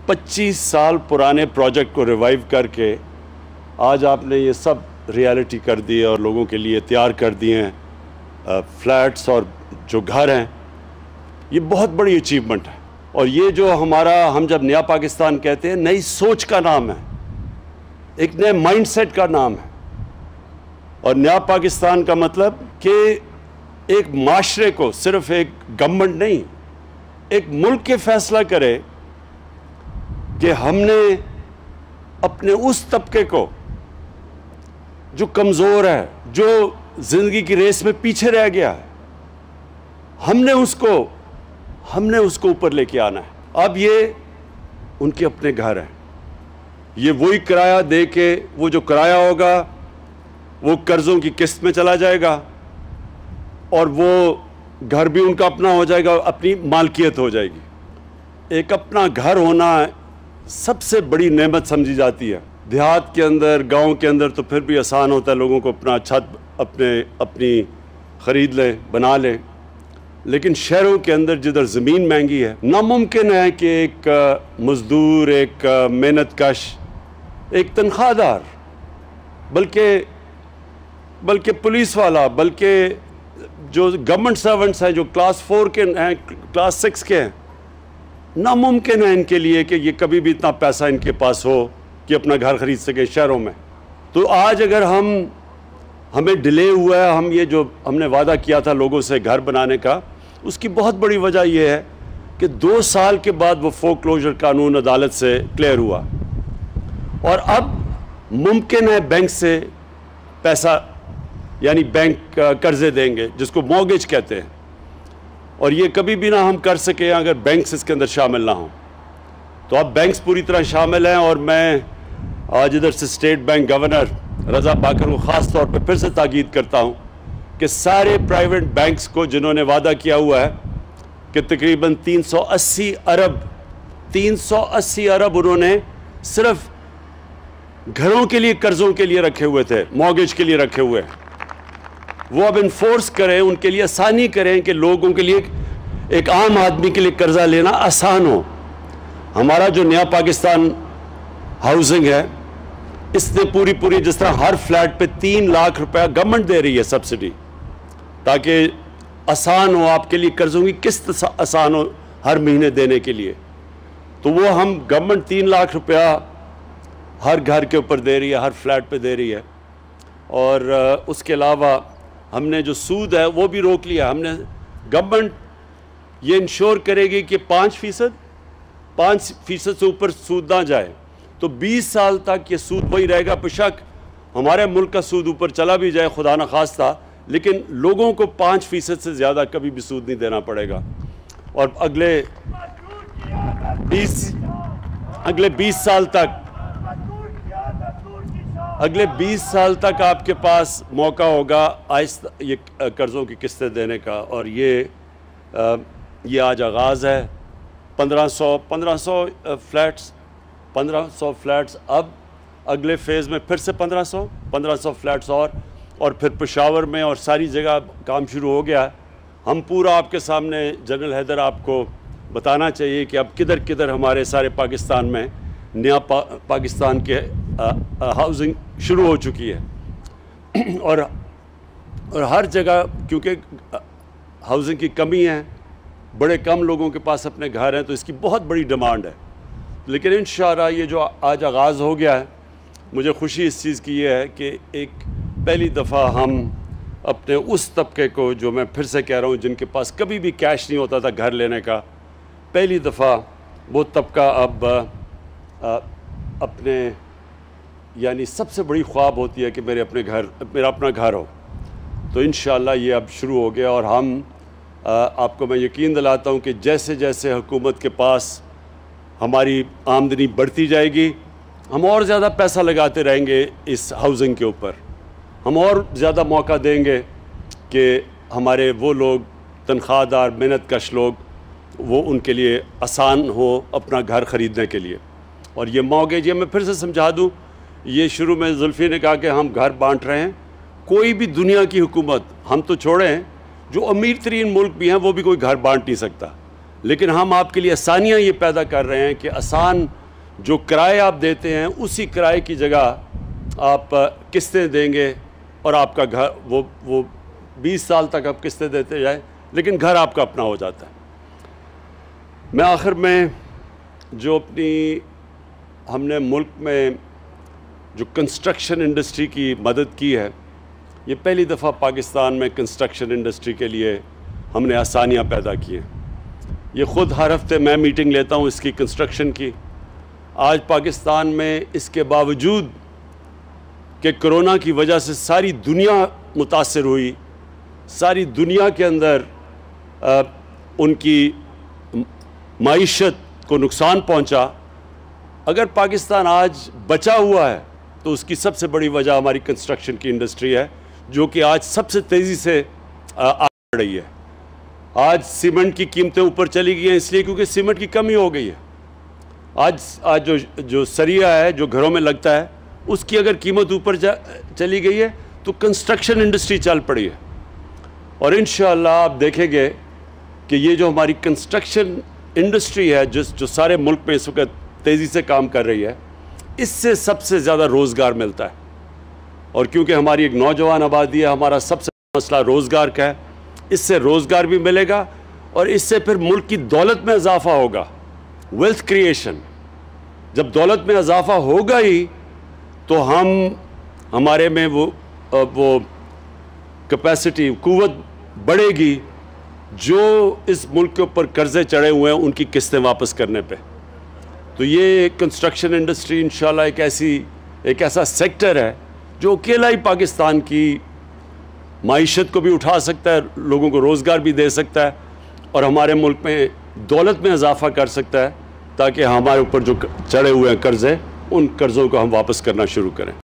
25 साल पुराने प्रोजेक्ट को रिवाइव करके आज आपने ये सब रियलिटी कर दी है और लोगों के लिए तैयार कर दिए हैं फ्लैट्स और जो घर हैं। ये बहुत बड़ी अचीवमेंट है और ये जो हम जब नया पाकिस्तान कहते हैं, नई सोच का नाम है, एक नए माइंडसेट का नाम है। और नया पाकिस्तान का मतलब कि एक माशरे को सिर्फ एक गवर्नमेंट नहीं, एक मुल्क के फैसला करे कि हमने अपने उस तबके को जो कमज़ोर है, जो ज़िंदगी की रेस में पीछे रह गया है, हमने उसको ऊपर लेके आना है। अब ये उनके अपने घर हैं, ये वही किराया दे के वो जो किराया होगा वो कर्ज़ों की किस्त में चला जाएगा और वो घर भी उनका अपना हो जाएगा, अपनी मालकियत हो जाएगी। एक अपना घर होना सबसे बड़ी नेमत समझी जाती है। देहात के अंदर, गांव के अंदर तो फिर भी आसान होता है, लोगों को अपना छत अपनी ख़रीद लें, बना लें। लेकिन शहरों के अंदर जिधर ज़मीन महंगी है, नामुमकिन है कि एक मज़दूर, एक मेहनत कश, एक तनख्वाहदार, बल्कि पुलिस वाला, बल्कि जो गवर्नमेंट सर्वेंट्स हैं, जो क्लास 4 के हैं, क्लास 6 के हैं, नामुमकिन है इनके लिए कि ये कभी भी इतना पैसा इनके पास हो कि अपना घर ख़रीद सके शहरों में। तो आज अगर हमें डिले हुआ है, हम ये जो हमने वादा किया था लोगों से घर बनाने का, उसकी बहुत बड़ी वजह यह है कि 2 साल के बाद वो फोरक्लोजर कानून अदालत से क्लियर हुआ और अब मुमकिन है बैंक से पैसा, यानी बैंक कर्ज़े देंगे जिसको मॉर्गेज कहते हैं, और ये कभी भी ना हम कर सके अगर बैंक्स इसके अंदर शामिल ना हों। तो अब बैंक्स पूरी तरह शामिल हैं और मैं आज इधर से स्टेट बैंक गवर्नर रज़ा बाकर को ख़ास तौर पर फिर से ताकीद करता हूँ कि सारे प्राइवेट बैंक्स को जिन्होंने वादा किया हुआ है कि तकरीबन 380 अरब उन्होंने सिर्फ घरों के लिए, कर्ज़ों के लिए रखे हुए थे, मॉर्गेज के लिए रखे हुए हैं, वो अब इन्फोर्स करें, उनके लिए आसानी करें कि लोगों के लिए, एक आम आदमी के लिए कर्ज़ा लेना आसान हो। हमारा जो नया पाकिस्तान हाउसिंग है, इसने पूरी जिस तरह हर फ्लैट पे 3 लाख रुपया गवर्नमेंट दे रही है सब्सिडी, ताकि आसान हो आपके लिए, कर्ज़ों की किस्त आसान हो हर महीने देने के लिए। तो वो हम गवर्नमेंट 3 लाख रुपया हर घर के ऊपर दे रही है, हर फ्लैट पे दे रही है। और उसके अलावा हमने जो सूद है वो भी रोक लिया। हमने, गवर्नमेंट ये इंश्योर करेगी कि 5% से ऊपर सूद ना जाए, तो 20 साल तक ये सूद वही रहेगा। बेशक हमारे मुल्क का सूद ऊपर चला भी जाए, खुदा न खास्ता, लेकिन लोगों को 5% से ज़्यादा कभी भी सूद नहीं देना पड़ेगा। और अगले 20 साल तक आपके पास मौका होगा आहिस्ता ये कर्ज़ों की किस्तें देने का। और ये आज आगाज़ है। 1500 फ्लैट्स, अब अगले फ़ेज़ में फिर से 1500 फ्लैट्स और फिर पेशावर में और सारी जगह काम शुरू हो गया है। हम पूरा आपके सामने, जनरल हैदर, आपको बताना चाहिए कि अब किधर किधर हमारे सारे पाकिस्तान में नया पाकिस्तान के हाउसिंग शुरू हो चुकी है। और हर जगह, क्योंकि हाउसिंग की कमी है, बड़े कम लोगों के पास अपने घर हैं, तो इसकी बहुत बड़ी डिमांड है। लेकिन इंशाअल्लाह ये जो आज आगाज़ हो गया है, मुझे खुशी इस चीज़ की ये है कि एक पहली दफ़ा हम अपने उस तबके को, जो मैं फिर से कह रहा हूँ, जिनके पास कभी भी कैश नहीं होता था घर लेने का, पहली दफ़ा वो तबका अब अपने, यानी सबसे बड़ी ख्वाब होती है कि मेरा अपना घर हो। तो इंशाअल्लाह ये अब शुरू हो गया। और हम आपको मैं यकीन दिलाता हूँ कि जैसे जैसे हुकूमत के पास हमारी आमदनी बढ़ती जाएगी, हम और ज़्यादा पैसा लगाते रहेंगे इस हाउसिंग के ऊपर। हम और ज़्यादा मौका देंगे कि हमारे वो लोग, तनख्वाहदार, मेहनत कश लोग, वो उनके लिए आसान हो अपना घर ख़रीदने के लिए। और ये मॉर्गेज, ये मैं फिर से समझा दूँ, ये शुरू में जुल्फ़ी ने कहा कि हम घर बांट रहे हैं। कोई भी दुनिया की हुकूमत, हम तो छोड़ें, जो अमीर तरीन मुल्क भी हैं, वो भी कोई घर बांट नहीं सकता। لیکن ہم آپ کے لیے آسانیاں یہ پیدا کر رہے ہیں کہ آسان جو کرائے آپ دیتے ہیں اسی کرائے کی جگہ آپ قسطیں دیں گے اور آپ کا گھر وہ 20 سال تک آپ قسطیں دیتے جائیں لیکن گھر آپ کا اپنا ہو جاتا ہے۔ میں آخر میں جو اپنی ہم نے ملک میں جو کنسٹرکشن انڈسٹری کی مدد کی ہے، یہ پہلی دفعہ پاکستان میں کنسٹرکشن انڈسٹری کے لیے ہم نے آسانیاں پیدا کی ہیں۔ یہ خود ہر ہفتے میں میٹنگ لیتا ہوں اس کی کنسٹرکشن کی۔ آج پاکستان میں اس کے باوجود کہ کرونا کی وجہ سے ساری دنیا متاثر ہوئی، ساری دنیا کے اندر ان کی معیشت کو نقصان پہنچا، اگر پاکستان آج بچا ہوا ہے تو اس کی سب سے بڑی وجہ ہماری کنسٹرکشن کی انڈسٹری ہے، جو کہ آج سب سے تیزی سے آگے بڑھ رہی ہے۔ آج سیمنٹ کی قیمتیں اوپر چلی گئی ہیں اس لیے کیونکہ سیمنٹ کی کمی ہو گئی ہے۔ آج جو سریا ہے جو گھروں میں لگتا ہے اس کی اگر قیمت اوپر چلی گئی ہے تو کنسٹرکشن انڈسٹری چل پڑی ہے، اور انشاءاللہ آپ دیکھیں گے کہ یہ جو ہماری کنسٹرکشن انڈسٹری ہے جو سارے ملک میں اس وقت تیزی سے کام کر رہی ہے، اس سے سب سے زیادہ روزگار ملتا ہے۔ اور کیونکہ ہماری ایک نوجوان آبادی ہے، ہمارا سب سے مسئلہ روزگار کا ہے، اس سے روزگار بھی ملے گا اور اس سے پھر ملک کی دولت میں اضافہ ہوگا، ویلتھ کریشن۔ جب دولت میں اضافہ ہوگا ہی تو ہمارے میں وہ کیپیسٹی، قوت بڑھے گی جو اس ملک کے اوپر قرضے چڑھے ہوئے ہیں ان کی قسطیں واپس کرنے پہ۔ تو یہ کنسٹرکشن انڈسٹری انشاءاللہ ایک ایسا سیکٹر ہے جو اکیلا ہی پاکستان کی معیشت کو بھی اٹھا سکتا ہے، لوگوں کو روزگار بھی دے سکتا ہے اور ہمارے ملک میں دولت میں اضافہ کر سکتا ہے، تاکہ ہمارے اوپر جو چڑھے ہوئے ہیں قرضے، ان قرضوں کو ہم واپس کرنا شروع کریں۔